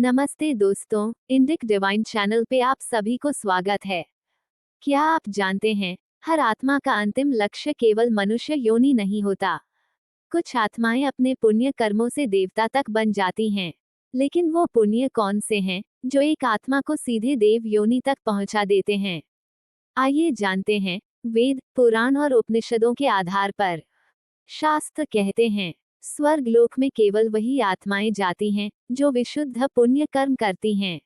नमस्ते दोस्तों, Indic divine channel पे आप सभी को स्वागत है। क्या आप जानते हैं, हर आत्मा का अंतिम लक्ष्य केवल मनुष्य योनि नहीं होता। कुछ आत्माएं अपने पुण्य कर्मों से देवता तक बन जाती हैं, लेकिन वो पुण्य कौन से हैं जो एक आत्मा को सीधे देव योनि तक पहुंचा देते हैं? आइए जानते हैं। वेद, पुराण और उपनिषदों के आधार पर शास्त्र कहते हैं, स्वर्ग लोक में केवल वही आत्माएं जाती हैं जो विशुद्ध पुण्य कर्म करती हैं।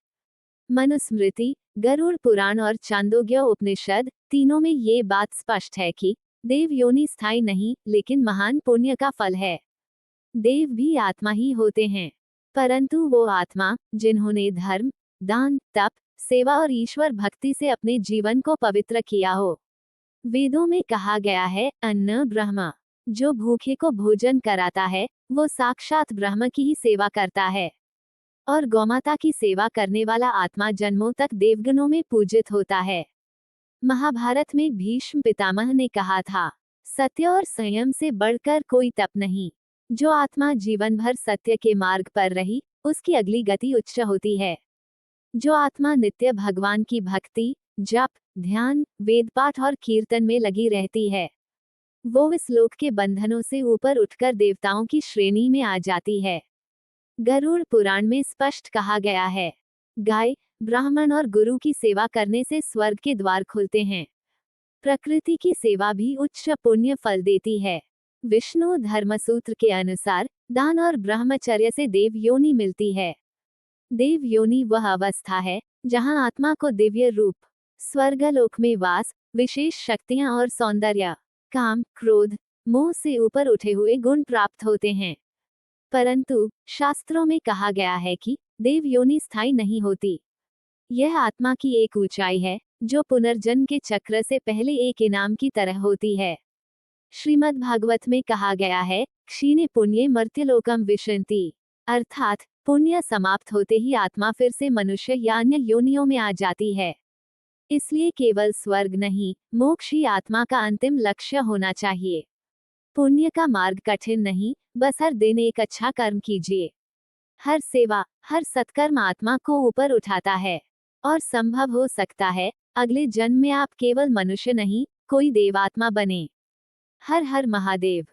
मनुस्मृति, गरुड़ पुराण और चांदोग्य उपनिषद तीनों में ये बात स्पष्ट है कि देव योनि स्थायी नहीं, लेकिन महान पुण्य का फल है। देव भी आत्मा ही होते हैं, परंतु वो आत्मा जिन्होंने धर्म, दान, तप, सेवा और ईश्वर भक्ति से अपने जीवन को पवित्र किया हो। वेदों में कहा गया है, अन्न ब्रह्म। जो भूखे को भोजन कराता है वो साक्षात ब्रह्म की ही सेवा करता है। और गौमाता की सेवा करने वाला आत्मा जन्मों तक देवगणों में पूजित होता है। महाभारत में भीष्म पितामह ने कहा था, सत्य और संयम से बढ़कर कोई तप नहीं। जो आत्मा जीवन भर सत्य के मार्ग पर रही, उसकी अगली गति उच्च होती है। जो आत्मा नित्य भगवान की भक्ति, जप, ध्यान, वेद पाठ और कीर्तन में लगी रहती है, वो इस लोक के बंधनों से ऊपर उठकर देवताओं की श्रेणी में आ जाती है। गरुड़ पुराण में स्पष्ट कहा गया है, गाय, ब्राह्मण और गुरु की सेवा करने से स्वर्ग के द्वार खुलते हैं। प्रकृति की सेवा भी उच्च पुण्य फल देती है। विष्णु धर्मसूत्र के अनुसार दान और ब्रह्मचर्य से देव योनि मिलती है। देव योनि वह अवस्था है जहां आत्मा को दिव्य रूप, स्वर्गलोक में वास, विशेष शक्तियां और सौंदर्य, काम, क्रोध, मोह से ऊपर उठे हुए गुण प्राप्त होते हैं। परंतु शास्त्रों में कहा गया है कि देव योनि स्थायी नहीं होती। यह आत्मा की एक ऊंचाई है जो पुनर्जन्म के चक्र से पहले एक इनाम की तरह होती है। श्रीमद् भागवत में कहा गया है, क्षीणे पुण्ये मर्त्यलोकम विशन्ति, अर्थात पुण्य समाप्त होते ही आत्मा फिर से मनुष्य या अन्य योनियों में आ जाती है। इसलिए केवल स्वर्ग नहीं, मोक्ष ही आत्मा का अंतिम लक्ष्य होना चाहिए। पुण्य का मार्ग कठिन नहीं, बस हर दिन एक अच्छा कर्म कीजिए। हर सेवा, हर सत्कर्म आत्मा को ऊपर उठाता है। और संभव हो सकता है अगले जन्म में आप केवल मनुष्य नहीं, कोई देवात्मा बने। हर हर महादेव।